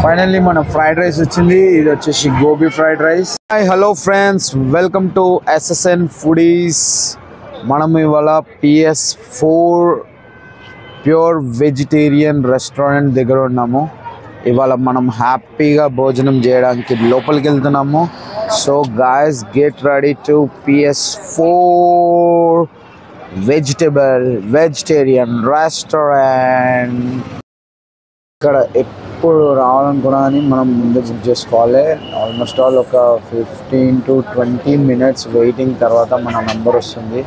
Finally మన fried rice వచ్చింది. ఇది వచ్చేసి gobi fried rice. Hi hello friends, welcome to SSN foodies. మనం ఇవాళ PS4 ప్యూర్ వెజిటేరియన్ రెస్టారెంట్ దగ్గర ఉన్నాము. ఇవాళ మనం హ్యాపీగా భోజనం చేయడానికి లోపలికి వెళ్తున్నాము. So guys, get ready to PS4 vegetarian restaurant. ఇక్కడ ఎప్పుడు రావాలనుకున్నా కానీ మనం ముందు బుక్ చేసుకోవాలి. ఆల్మోస్ట్ ఆల్ ఒక 15 to 20 minutes వెయిటింగ్ తర్వాత మన నంబర్ వస్తుంది.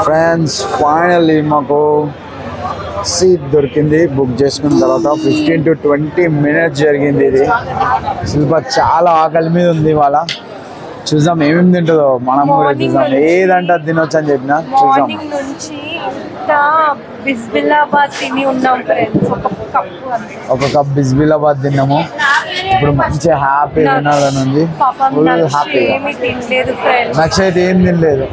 ఫ్రెండ్స్, ఫైనల్లీ మాకు సీట్ దొరికింది. బుక్ చేసుకున్న తర్వాత 15 to 20 minutes జరిగింది. ఇది శిల్ప చాలా ఆకలి మీద ఉంది. ఇవాళ చూద్దాం ఏమేమి తింటుందో. మనం కూడా చూద్దాం, ఏదంటే అది తినొచ్చు అని చెప్పిన. చూద్దాం. ఒక కప్ బిస్బిలాబాద్ తిన్నాము. ఇప్పుడు మంచిగా హ్యాపీ తినాలని ఉంది. Full happy. నెక్స్ట్ అయితే ఏం తినలేదు.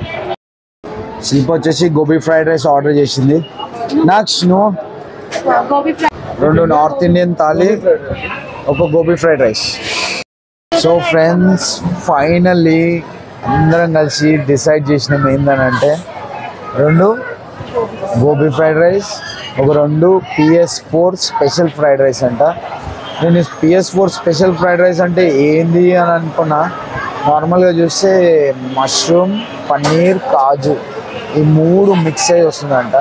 శిల్ప వచ్చేసి గోబీ ఫ్రైడ్ రైస్ ఆర్డర్ చేసింది. నెక్స్ట్ నువ్వు 2 నార్త్ ఇండియన్ థాలీ, ఒక gobi fried rice. So friends, finally అందరం కలిసి డిసైడ్ చేసినాం ఏంటనంటే 2 గోబీ ఫ్రైడ్ రైస్, ఒక 2 PS4 స్పెషల్ ఫ్రైడ్ రైస్ అంట. నేను PS4 స్పెషల్ ఫ్రైడ్ రైస్ అంటే ఏంది అని అనుకున్నా. నార్మల్గా చూస్తే మష్రూమ్, పన్నీర్, కాజు ఈ 3 మిక్స్ అయ్యి వస్తుందంట.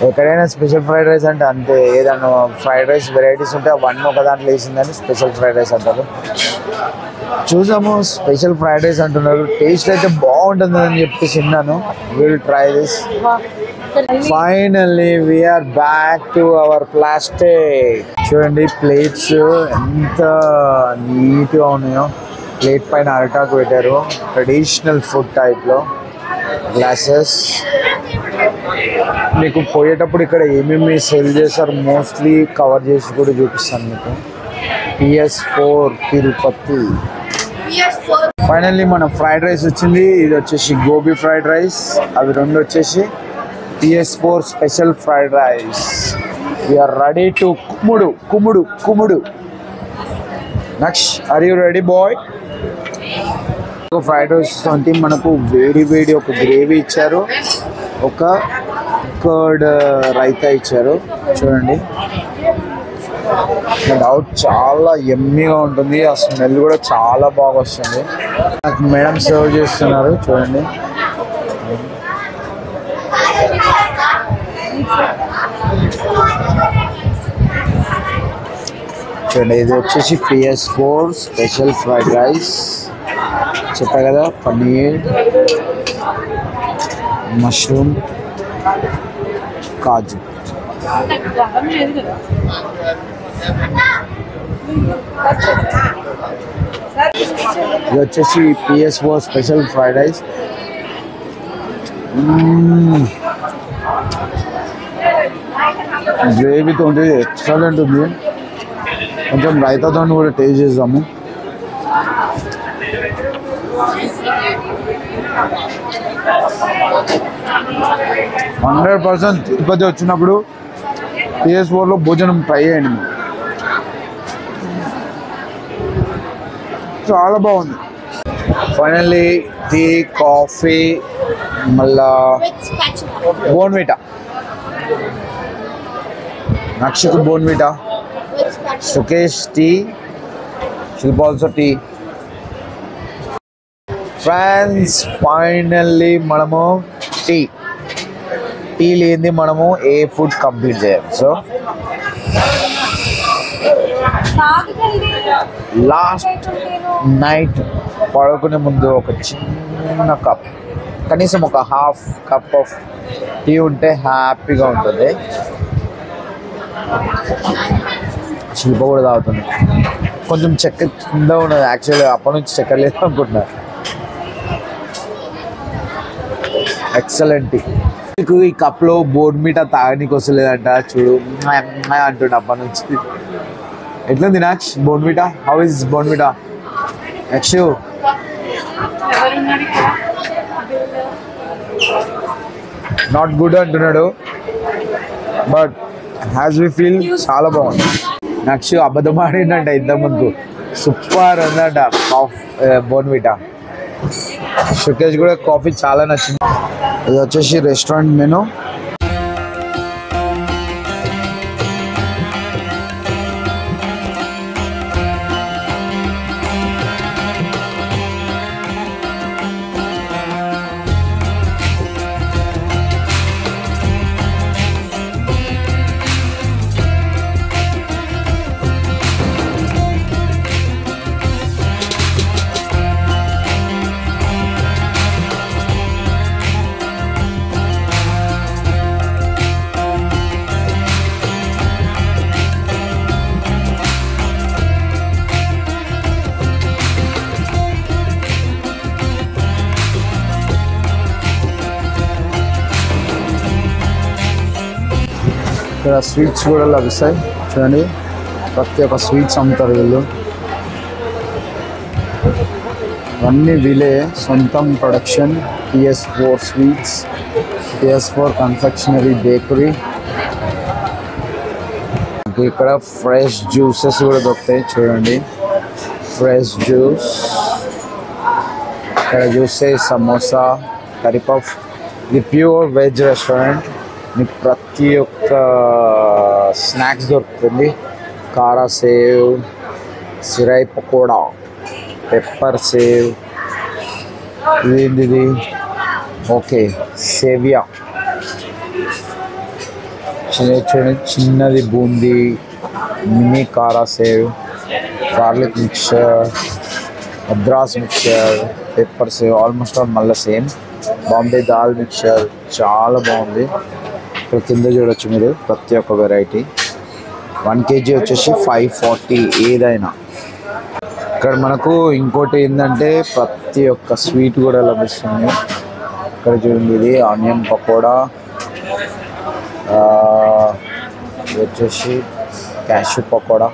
ఎక్కడైనా స్పెషల్ ఫ్రైడ్ రైస్ అంటే అంతే, ఏదైనా ఫ్రైడ్ రైస్ వెరైటీస్ ఉంటే అవన్నీ ఒక దాంట్లో వేసిందని స్పెషల్ ఫ్రైడ్ రైస్ అంటారు. చూసాము, స్పెషల్ ఫ్రైడ్ రైస్ అంటున్నారు. టేస్ట్ అయితే బాగుంటుంది అని చెప్పేసి విన్నాను. Will try this. Finally we are back to our plastic. చూడండి ప్లేట్స్ ఎంత నీట్గా ఉన్నాయో. ప్లేట్ పైన అరటాకు పెట్టారు, ట్రెడిషనల్ ఫుడ్ టైప్లో. గ్లాసెస్. మీకు పోయేటప్పుడు ఇక్కడ ఏమేమి సేల్ చేస్తారు మోస్ట్లీ కవర్ చేసి కూడా చూపిస్తాను మీకు. PS4 తిరుపతి. ఫైనల్లీ మన ఫ్రైడ్ రైస్ వచ్చింది. ఇది వచ్చేసి గోబీ ఫ్రైడ్ రైస్. అవి 2 వచ్చేసి PS4 special fried rice. We're ready to కుమ్ముడు. Next, are you ready boy? Fried rice అంటే మనకు వేడి ఒక గ్రేవీ ఇచ్చారు, ఒక కర్డ్ రైతా ఇచ్చారు. చూడండి, డౌట్ చాలా ఎమ్మీగా ఉంటుంది. ఆ స్మెల్ కూడా చాలా బాగా వస్తుంది. నాకు మేడం సర్వ్ చేస్తున్నారు. చూడండి, ఇది వచ్చేసి PS4 స్పెషల్ ఫ్రైడ్ రైస్. చెప్పా కదా, పన్నీర్, మష్రూమ్, కాజు. ఇది వచ్చేసి PS4 స్పెషల్ ఫ్రైడ్ రైస్. గ్రేవీతో ఉంటుంది, ఎక్సలెంట్ ఉంది. కొంచెం రైతాతో కూడా టేస్ట్ చేద్దాము. %100% తిరుపతి వచ్చినప్పుడు PS4లో భోజనం ట్రై చేయండి. చాలా బాగుంది. ఫైనల్లీ టీ, కాఫీ, మళ్ళా బోన్విటా. నక్షకు బోన్విటా, సుకేష్ టీ, శిల్ప ఆల్సో టీ. ఫ్రెండ్స్, ఫైనల్లీ మనము టీ లేనిది మనము ఏ ఫుడ్ కంప్లీట్ చేయాలి. సో లాస్ట్ నైట్ పడుకునే ముందు ఒక చిన్న కప్, కనీసం ఒక హాఫ్ కప్ ఆఫ్ టీ ఉంటే హ్యాపీగా ఉంటుంది. శిల్ప కూడా తాగుతుంది. కొంచెం చక్కెర కింద ఉన్నది. యాక్చువల్గా అప్పటి నుంచి చక్కెర లేదు అనుకుంటున్నా. ఎక్సలెంట్. మీకు ఈ కప్లో బోర్న్విటా తాగడానికి వస్తలేదంట. చూడు అంటుండే అప్పటి నుంచి. ఎట్లుంది నాక్ష్ Bournvita? How is Bournvita? Next not good అంటున్నాడు, బట్ హ్యాస్ వి ఫీల్ చాలా బాగుంది. నక్షి అబద్ధం ఆడిందంట ఇంతకుముందు. సూపర్ ఉందంట బోర్న్విటా. షుకేష్ కూడా కాఫీ చాలా నచ్చింది. ఇది వచ్చేసి రెస్టారెంట్ మెనూ. ఇక్కడ స్వీట్స్ కూడా లభిస్తాయి చూడండి. ప్రతి ఒక్క స్వీట్స్ అమ్ముతారు వీళ్ళు. అన్నీ వీలే సొంతం production. PS4 sweets, PS4 confectionery bakery. ఇక్కడ ఫ్రెష్ జ్యూసెస్ కూడా దొరుకుతాయి చూడండి. Fresh juice. ఇక్కడ చూస్తే సమోసా, కర్రీ పఫ్. ఇది ప్యూర్ వెజ్ రెస్టారెంట్. మీకు ప్రతి ఒక్క స్నాక్స్ దొరుకుతుంది. కారా సేవ్, సిరాయి పకోడా, పెప్పర్ సేవ్. ఇదేంటిది? ఓకే, సేవియా. చూడండి చిన్నది బూందీ, మినీ కారా save, garlic mixture, Madras mixture, pepper save. Almost all మళ్ళీ సేమ్. బాంబే దాల్ మిక్చర్ చాలా బాగుంది. ఇక్కడ కింద చూడొచ్చు మీరు ప్రతి ఒక్క వెరైటీ. 1 kg వచ్చేసి 540 ఏదైనా. ఇక్కడ మనకు ఇంకోటి ఏంటంటే ప్రతి ఒక్క స్వీట్ కూడా లభిస్తుంది. ఇక్కడ చూడండి ఇది ఆనియన్ పకోడా, వచ్చేసి క్యాషూ పకోడా.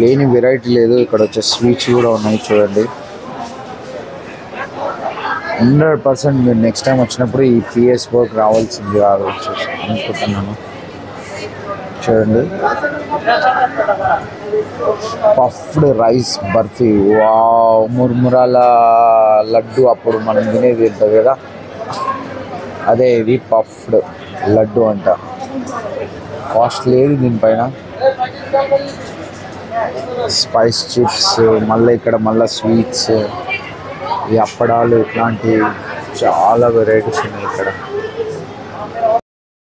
లేని వెరైటీ లేదు. ఇక్కడ వచ్చే స్వీట్స్ కూడా ఉన్నాయి చూడండి. 100% మీరు నెక్స్ట్ టైం వచ్చినప్పుడు ఈ PS4కి రావాల్సింది అనుకుంటున్నాను. చూడండి పఫ్డ్ రైస్ బర్ఫీ. వావ్, ముర్మురాల లడ్డు అప్పుడు మనం తినేది ఉంటుంది కదా, అదే ఇది పఫ్డ్ లడ్డు అంట. కాస్ట్ లేదు దీనిపైన. స్పైస్ చిప్స్, మళ్ళీ ఇక్కడ మళ్ళీ స్వీట్స్, ఈ అప్పడాలు, ఇట్లాంటి చాలా వెరైటీస్ ఉన్నాయి ఇక్కడ.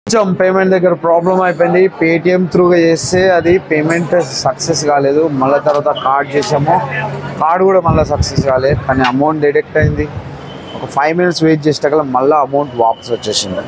కొంచెం పేమెంట్ దగ్గర ప్రాబ్లం అయిపోయింది. పేటిఎం త్రూగా చేస్తే అది పేమెంట్ సక్సెస్ కాలేదు. మళ్ళీ తర్వాత కార్డ్ చేసాము, కార్డ్ కూడా మళ్ళీ సక్సెస్ కాలేదు. కానీ అమౌంట్ డిడక్ట్ అయింది. ఒక 5 minutes వెయిట్ చేసేటప్పుడు మళ్ళీ అమౌంట్ వాపస్ వచ్చేసింది.